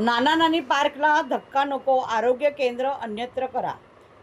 नाना नानी पार्कला धक्का नको, आरोग्य केंद्र अन्यत्र करा.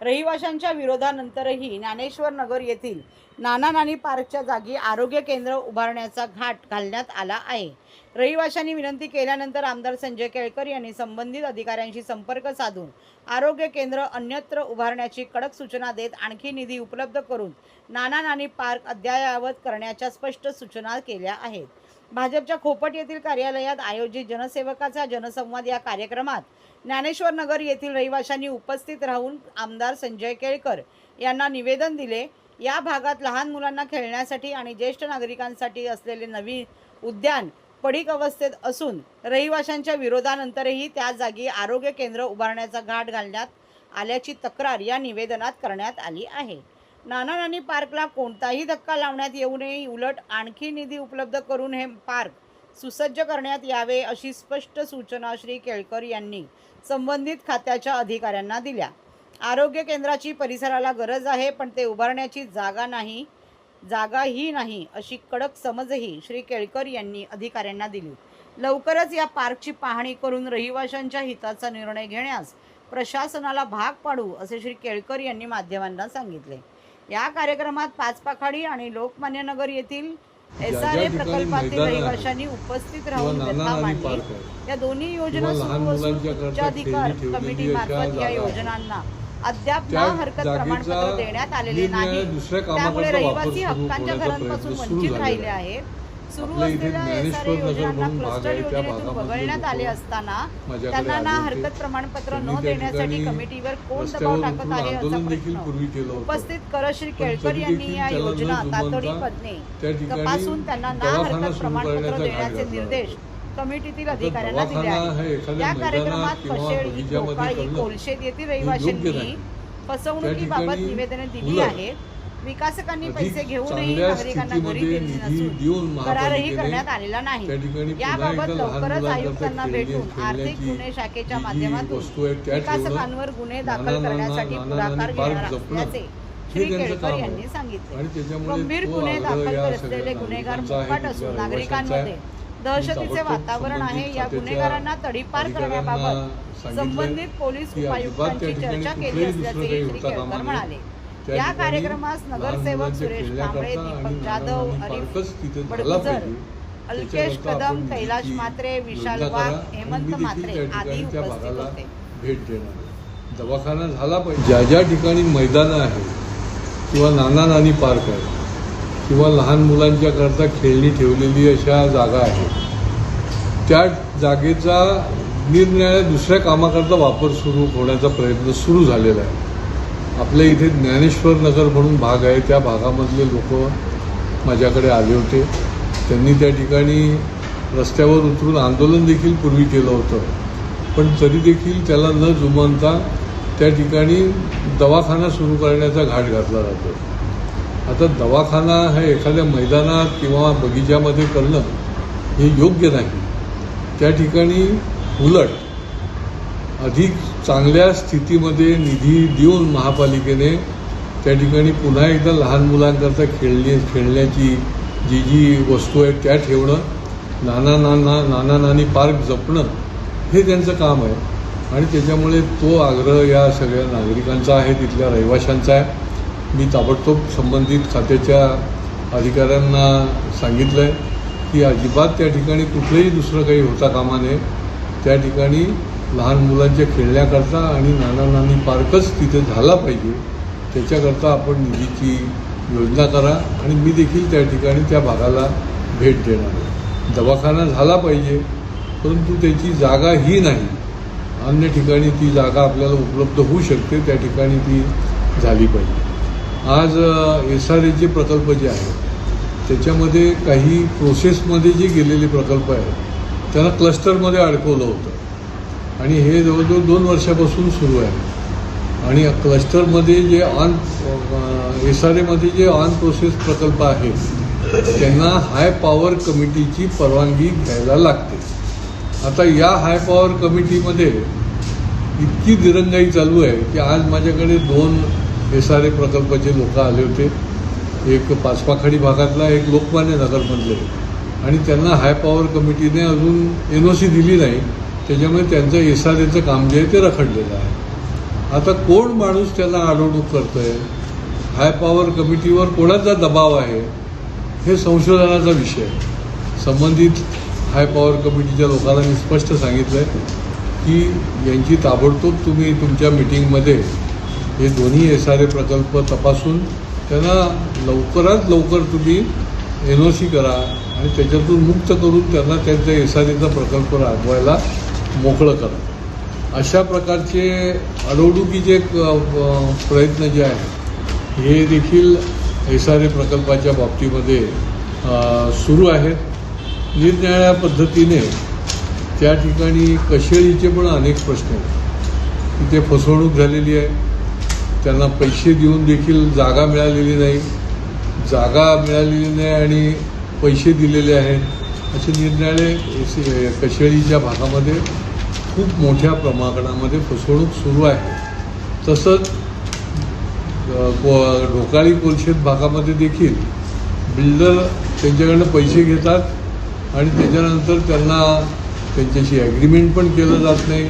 रहिवाशांच्या विरोधानंतरही ज्ञानेश्वर नगर येथील नाना नानी पार्कच्या जागी आरोग्य केंद्र उभारण्याचा घाट घालण्यात आला आहे. रहिवाशांनी विनंती केल्यानंतर आमदार संजय केळकर यांनी संबंधित अधिकाऱ्यांशी संपर्क साधून आरोग्य केंद्र अन्यत्र उभारण्याची कडक सूचना देत आणखी निधी उपलब्ध करून नाना नानी पार्क अद्ययावत करण्याच्या स्पष्ट सूचना केल्या आहेत. भाजपच्या खोपट येथील कार्यालयात आयोजित जनसेवकाचा जनसंवाद या कार्यक्रमात ज्ञानेश्वर नगर येथील रहिवाशांनी उपस्थित राहून आमदार संजय केळकर यांना निवेदन दिले. या भागात लहान मुलांना खेळण्यासाठी आणि ज्येष्ठ नागरिकांसाठी असलेले नवीन उद्यान पडीक अवस्थेत असून रहिवाशांच्या विरोधानंतरही त्या जागी आरोग्य केंद्र उभारण्याचा घाट घालण्यात आल्याची तक्रार या निवेदनात करण्यात आली आहे. नाना नानी पार्कला कोणताही धक्का लावण्यात येऊ नये, उलट आणखी निधी उपलब्ध करून हे पार्क सुसज्ज करण्यात यावे अशी स्पष्ट सूचना श्री केळकर यांनी संबंधित खात्याच्या अधिकाऱ्यांना दिल्या. आरोग्य केंद्राची परिसराला गरज आहे, पण ते उभारण्याची जागा ही नाही अशी कडक समजही श्री केळकर यांनी अधिकाऱ्यांना दिली. लवकरच या पार्कची पाहणी करून रहिवाशांच्या हिताचा निर्णय घेण्यास प्रशासनाला भाग पाडू असे श्री केळकर यांनी माध्यमांना सांगितले. या कार्यक्रमात पाचपाखाडी आणि लोकमान्य नगर येथील SRA प्रकल्पातील रहिवाशांनी उपस्थित राहून व्यथा मांडली. या दोन्ही योजना सुरू असून उच्चाधिकार कमिटी मार्फत या योजनांना अद्याप ना हरकत प्रमाणपत्र देण्यात आलेले नाही. त्यामुळे रहिवासी हक्कांच्या घरांपासून वंचित राहिले आहेत. सुरू असलेल्या SRA योजनांना क्लस्टर योजनेतून वगळण्यात आले असताना त्यांना ना हरकत प्रमाणपत्र न देण्यासाठी कमिटीवर कोण दबाव टाकत आहे असा प्रश्न उपस्थित करत श्री केळकर यांनी या योजना तातडीने तपासून त्यांना ना हरकत प्रमाणपत्र देण्याचे निर्देश कमिटीतील अधिकाऱ्यांना दिले आहेत. या कार्यक्रमात पशेळी, कोकाळी, कोलशेत येथील रहिवाशांनी फसवणुकीबाबत निवेदने दिली आहेत. विकासकांनी पैसे घेऊनही नागरिकांना घरी दिले नसून करारही करण्यात आलेला नाही. याबाबत लवकरच आयुक्तांना भेटून आर्थिक गुन्हे शाखेच्या माध्यमातून विकासकांवर गुन्हे दाखल करण्यासाठी पुढाकार घेणार असल्याचे श्री केळकर यांनी सांगितले. गंभीर गुन्हे दाखल असलेले गुन्हेगार मोकाट असून नागरिकांमध्ये दहशतीचे वातावरण आहे. या गुन्हेगारांना तडीपार करण्याबाबत संबंधित पोलीस उपायुक्तांची चर्चा केली असल्याचे श्री केळकर म्हणाले. या कार्यक्रमास नगरसेवक सुरेश कांबळे, दीपक जाधव, अरिफ बडगुजर, अल्केश कदम, कैलाश मात्रे, विशाल वाघ, हेमंत मात्रे आदी उपस्थित होते. भेट देणार दवाखाना झाला पाहिजे. ज्या ठिकाणी मैदानं आहेत किंवा नाना नानी पार्क आहे किंवा लहान मुलांच्या करता खेळणी ठेवलेली अशा जागा आहेत, त्या जागेचा निरनिराळ्या दुसऱ्या कामाकरता वापर सुरू होण्याचा प्रयत्न सुरू झालेला आहे. आपल्या इथे ज्ञानेश्वर नगर म्हणून भाग आहे, त्या भागामधले लोक माझ्याकडे आले होते. त्यांनी त्या ठिकाणी रस्त्यावर उतरून आंदोलन देखील पूर्वी केलं होतं, पण तरी देखील त्याला न जुमानता त्या ठिकाणी दवाखाना सुरू करण्याचा घाट घातला जातो. आता दवाखाना हे एखाद्या मैदानात किंवा बगीच्यामध्ये करणं हे योग्य नाही. त्या ठिकाणी उलट अधिक चांगल्या स्थितीमध्ये निधी देऊन महापालिकेने त्या ठिकाणी पुन्हा एकदा लहान मुलांकरता खेळण्याची जी वस्तू आहे त्या ठेवणं, नाना नानी पार्क जपणं हे त्यांचं काम आहे. आणि त्याच्यामुळे तो आग्रह या सगळ्या नागरिकांचा आहे, तिथल्या रहिवाशांचा आहे. मी ताबडतोब संबंधित खात्याच्या अधिकाऱ्यांना सांगितलं आहे की अजिबात त्या ठिकाणी कुठलंही दुसरं काही होता कामा नये. त्या ठिकाणी लहान मुलांच्या खेळण्याकरता आणि नाना नानी पार्कच तिथे झाला पाहिजे, त्याच्याकरता आपण निधीची योजना करा. आणि मी देखील त्या ठिकाणी त्या भागाला भेट देणार आहे. दवाखाना झाला पाहिजे, परंतु त्याची जागा ही नाही, अन्य ठिकाणी ती जागा आपल्याला उपलब्ध होऊ शकते, त्या ठिकाणी ती झाली पाहिजे. आज SRAचे प्रकल्प जे आहेत त्याच्यामध्ये काही प्रोसेसमध्ये जे गेलेले प्रकल्प आहेत त्यांना क्लस्टरमध्ये अडकवलं होतं आणि हे जवळजवळ 2 वर्षापासून सुरू आहे. आणि क्लस्टरमध्ये जे SRAमध्ये जे ऑन प्रोसेस प्रकल्प आहेत त्यांना हाय पॉवर कमिटीची परवानगी घ्यायला लागते. आता या हाय पॉवर कमिटीमध्ये इतकी दिरंगाई चालू आहे की आज माझ्याकडे 2 SRA प्रकल्पाचे लोक आले होते, एक पाचपाखाडी भागातला, एक लोकमान्य नगरमधले, आणि त्यांना हाय पॉवर कमिटीने अजून NOC दिली नाही. त्याच्यामुळे त्यांचं एसआरएचं काम जे आहे ते रखडलेलं आहे. आता कोण माणूस त्यांना अडवणूक करतोय, हाय पॉवर कमिटीवर कोणाचा दबाव आहे, हे संशोधनाचा विषय आहे. संबंधित हाय पॉवर कमिटीच्या लोकांना मी स्पष्ट सांगितलं आहे की यांची ताबडतोब तुम्ही तुमच्या मिटिंगमध्ये हे दोन्ही एसआरए प्रकल्प तपासून त्यांना लवकरात लवकर तुम्ही NOC करा आणि त्याच्यातून मुक्त करून त्यांना त्यांचा एसआरएचा प्रकल्प राबवायला मोकळं करा. अशा प्रकारचे अडवणुकीचे प्रयत्न जे आहेत हे देखील एसआरए प्रकल्पाच्या बाबतीमध्ये सुरू आहेत. निरनिराळ्या पद्धतीने त्या ठिकाणी कशेळीचे पण अनेक प्रश्न आहेत. तिथे फसवणूक झालेली आहे, त्यांना पैसे देऊन देखील जागा मिळालेली नाही, जागा मिळालेली नाही आणि पैसे दिलेले आहेत. असे निरनिराळे कशेळीच्या भागामध्ये खूप मोठ्या प्रमाणामध्ये फसवणूक सुरू आहे. तसंच ढोकाळी कोलशेत भागामध्ये देखील बिल्डर त्यांच्याकडनं पैसे घेतात आणि त्याच्यानंतर त्यांना त्यांच्याशी ॲग्रीमेंट पण केलं जात नाही,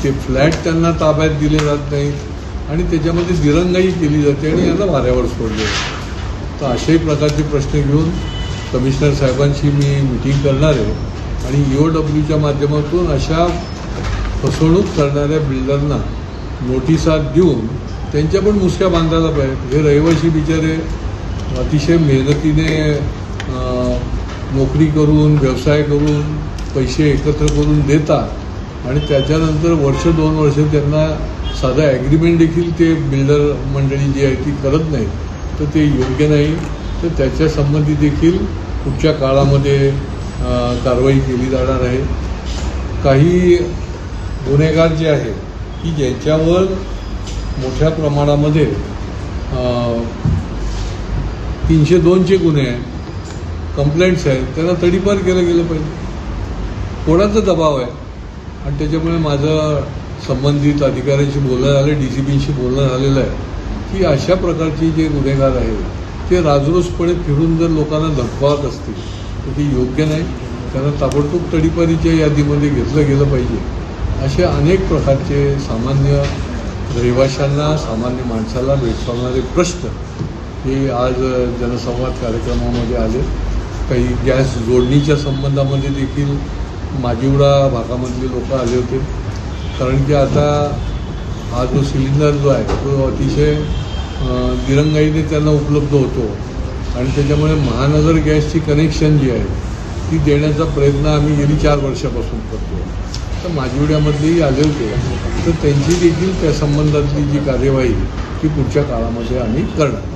ते फ्लॅट त्यांना ताब्यात दिले जात नाहीत आणि त्याच्यामध्ये दिरंगाई केली जाते आणि यांना वाऱ्यावर सोडले जाते. तर अशाही प्रकारचे प्रश्न घेऊन कमिशनर साहेबांशी मी मिटिंग करणार आहे आणि EOWच्या माध्यमातून अशा फसवणूक करणाऱ्या बिल्डरना नोटिसा देऊन त्यांच्या पण मुसक्या बांधायला पाहिजे. हे रहिवासी बिचारे अतिशय मेहनतीने नोकरी करून व्यवसाय करून पैसे एकत्र करून देतात आणि त्याच्यानंतर वर्ष 2 वर्ष त्यांना साधं ॲग्रीमेंट देखील ते बिल्डर मंडळी जी आहे ती करत नाही. तर ते योग्य नाही. तर त्याच्या संबंधी देखील पुढच्या काळामध्ये कारवाई केली जाणार आहे. काही गुन्हेगार जे आहेत की ज्यांच्यावर मोठ्या प्रमाणामध्ये 302चे गुन्हे आहेत, कंप्लेंट्स आहेत, त्यांना तडीपार केलं गेलं पाहिजे. कोणाचा दबाव आहे आणि त्याच्यामुळे माझं संबंधित अधिकाऱ्यांशी बोलणं झालं, DCPशी बोलणं झालेलं आहे की अशा प्रकारचे जे गुन्हेगार आहेत ते राजरोसपणे फिरून जर लोकांना धमकावत असतील तर ते योग्य नाही. त्यांना ताबडतोब तडीपारीच्या यादीमध्ये घेतलं गेलं पाहिजे. असे अनेक प्रकारचे सामान्य रहिवाशांना, सामान्य माणसाला भेडसावणारे प्रश्न हे आज जनसंवाद कार्यक्रमामध्ये आले. काही गॅस जोडणीच्या संबंधामध्ये देखील माजिवडा भागामधले लोक आले होते. कारण की आता हा जो सिलेंडर जो आहे तो अतिशय दिरंगाईने त्यांना उपलब्ध होतो आणि त्याच्यामुळे महानगर गॅसची कनेक्शन जी आहे ती देण्याचा प्रयत्न आम्ही गेली 4 वर्षापासून करतो. तर माजिवड्यामधलेही आले होते. तर त्यांची देखील त्या संबंधातली जी कार्यवाही ती पुढच्या काळामध्ये आम्ही करणार.